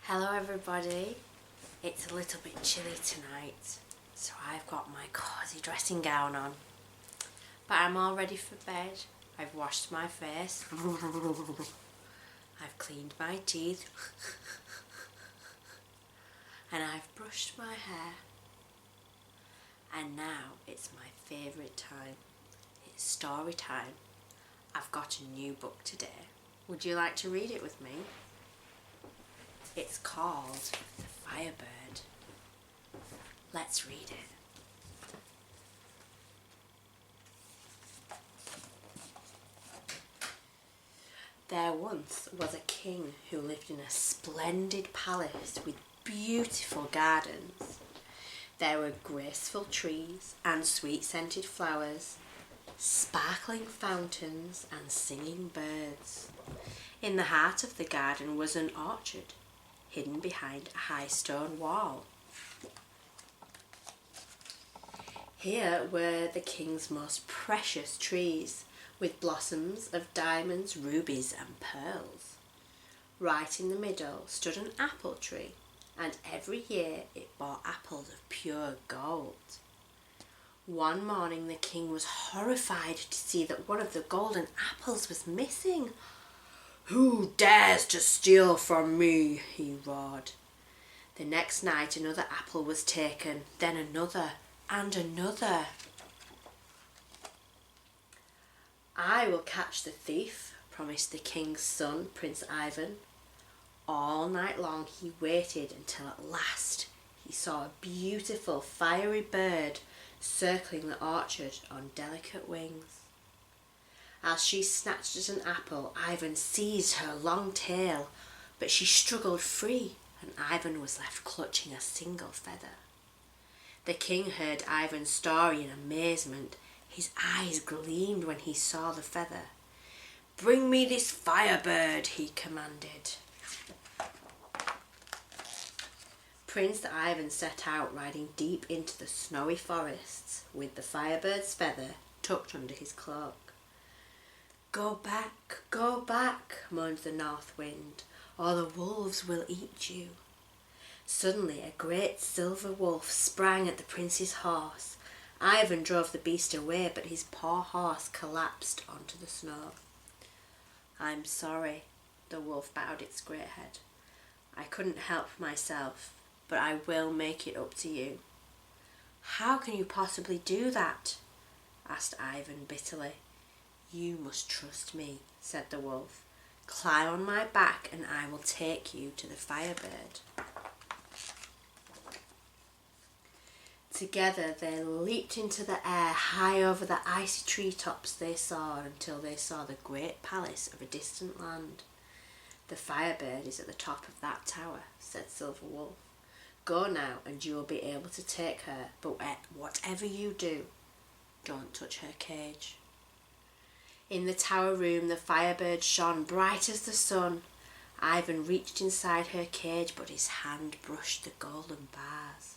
Hello everybody, it's a little bit chilly tonight, so I've got my cosy dressing gown on, but I'm all ready for bed. I've washed my face, I've cleaned my teeth, and I've brushed my hair, and now it's my favourite time. It's story time. I've got a new book today. Would you like to read it with me? It's called The Firebird. Let's read it. There once was a king who lived in a splendid palace with beautiful gardens. There were graceful trees and sweet-scented flowers, sparkling fountains and singing birds. In the heart of the garden was an orchard, hidden behind a high stone wall. Here were the king's most precious trees, with blossoms of diamonds, rubies and pearls. Right in the middle stood an apple tree, and every year it bore apples of pure gold. One morning the king was horrified to see that one of the golden apples was missing. "Who dares to steal from me?" he roared. The next night another apple was taken, then another and another. "I will catch the thief," promised the king's son, Prince Ivan. All night long he waited until at last he saw a beautiful fiery bird circling the orchard on delicate wings. As she snatched at an apple, Ivan seized her long tail, but she struggled free, and Ivan was left clutching a single feather. The king heard Ivan's story in amazement. His eyes gleamed when he saw the feather. "Bring me this Firebird," he commanded. Prince Ivan set out, riding deep into the snowy forests, with the Firebird's feather tucked under his cloak. Go back," moaned the north wind, "or the wolves will eat you." Suddenly a great silver wolf sprang at the prince's horse. Ivan drove the beast away, but his poor horse collapsed onto the snow. "I'm sorry," the wolf bowed its great head. "I couldn't help myself, but I will make it up to you." "How can you possibly do that?" asked Ivan bitterly. "You must trust me," said the wolf. "Climb on my back and I will take you to the Firebird." Together they leaped into the air high over the icy treetops they saw until they saw the great palace of a distant land. "The Firebird is at the top of that tower," said Silver Wolf. "Go now and you will be able to take her, but whatever you do, don't touch her cage." In the tower room the Firebird shone bright as the sun. Ivan reached inside her cage, but his hand brushed the golden bars.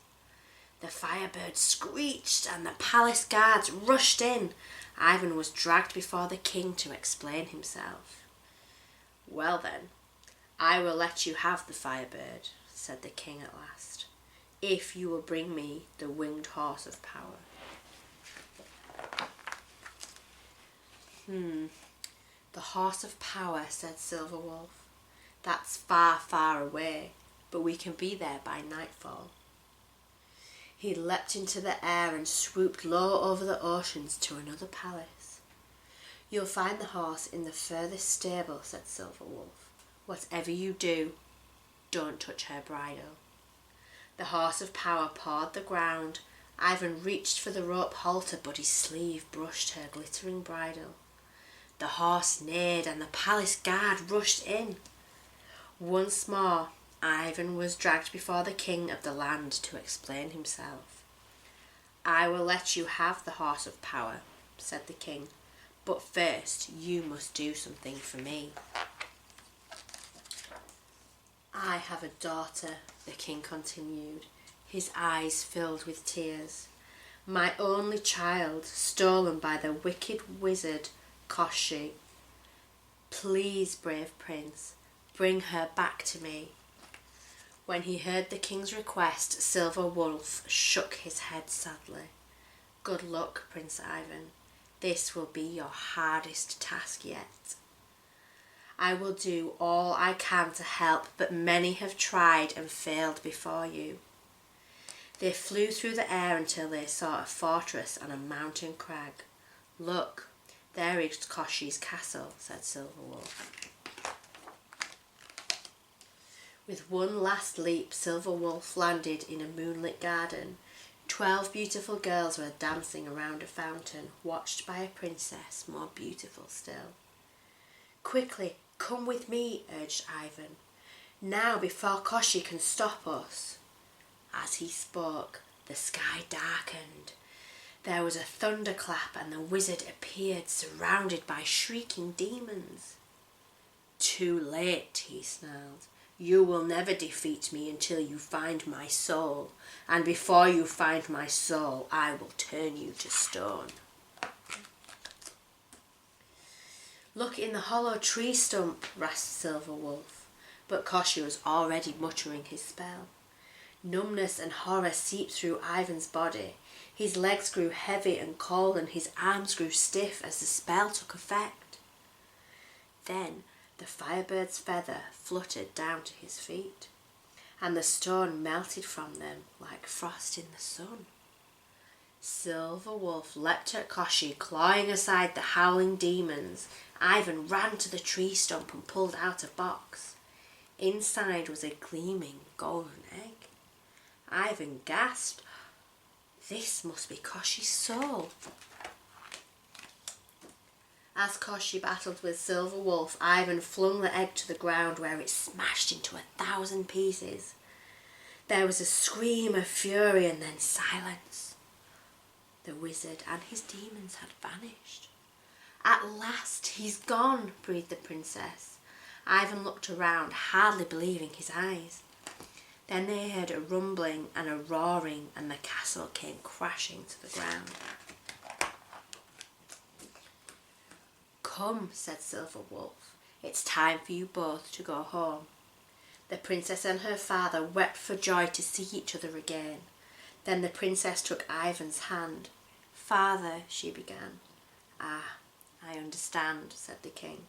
The Firebird screeched and the palace guards rushed in. Ivan was dragged before the king to explain himself. "Well then, I will let you have the Firebird," said the king at last, "if you will bring me the winged horse of power." "The horse of power," said Silver Wolf. "That's far, far away, but we can be there by nightfall." He leapt into the air and swooped low over the oceans to another palace. "You'll find the horse in the furthest stable," said Silver Wolf. "Whatever you do, don't touch her bridle." The horse of power pawed the ground. Ivan reached for the rope halter, but his sleeve brushed her glittering bridle. The horse neighed and the palace guard rushed in. Once more Ivan was dragged before the king of the land to explain himself. "I will let you have the horse of power," said the king, "but first you must do something for me." "I have a daughter," the king continued, his eyes filled with tears. "My only child, stolen by the wicked wizard Koshi. Please, brave prince, bring her back to me." When he heard the king's request, Silver Wolf shook his head sadly. "Good luck, Prince Ivan. This will be your hardest task yet. I will do all I can to help, but many have tried and failed before you." They flew through the air until they saw a fortress on a mountain crag. "Look, there is Koshi's castle," said Silver Wolf. With one last leap, Silver Wolf landed in a moonlit garden. 12 beautiful girls were dancing around a fountain, watched by a princess more beautiful still. "Quickly, come with me," urged Ivan. "Now, before Koshi can stop us." As he spoke, the sky darkened. There was a thunderclap and the wizard appeared, surrounded by shrieking demons. "Too late," he snarled. "You will never defeat me until you find my soul, and before you find my soul, I will turn you to stone." "Look in the hollow tree stump," rasped Silver Wolf, but Koshi was already muttering his spell. Numbness and horror seeped through Ivan's body. His legs grew heavy and cold and his arms grew stiff as the spell took effect. Then the Firebird's feather fluttered down to his feet, and the stone melted from them like frost in the sun. Silver Wolf leapt at Koshi, clawing aside the howling demons. Ivan ran to the tree stump and pulled out a box. Inside was a gleaming golden egg. Ivan gasped. This must be Koshi's soul. As Koshi battled with Silver Wolf, Ivan flung the egg to the ground, where it smashed into 1,000 pieces. There was a scream of fury and then silence. The wizard and his demons had vanished. "At last he's gone," breathed the princess. Ivan looked around, hardly believing his eyes. Then they heard a rumbling and a roaring, and the castle came crashing to the ground. "Come," said Silver Wolf. "It's time for you both to go home." The princess and her father wept for joy to see each other again. Then the princess took Ivan's hand. "Father," she began. "Ah, I understand," said the king.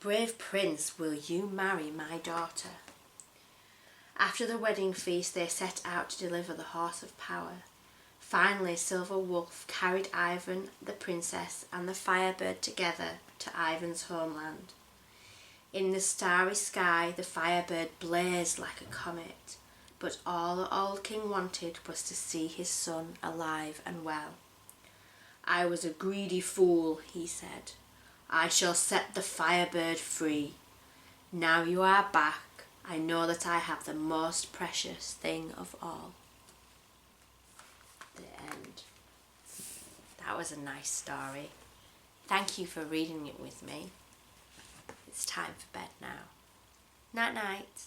"Brave prince, will you marry my daughter?" After the wedding feast, they set out to deliver the Horse of Power. Finally, Silver Wolf carried Ivan, the princess, and the Firebird together to Ivan's homeland. In the starry sky, the Firebird blazed like a comet, but all the old king wanted was to see his son alive and well. "I was a greedy fool," he said. "I shall set the Firebird free. Now you are back, I know that I have the most precious thing of all." The end. That was a nice story. Thank you for reading it with me. It's time for bed now. Night night.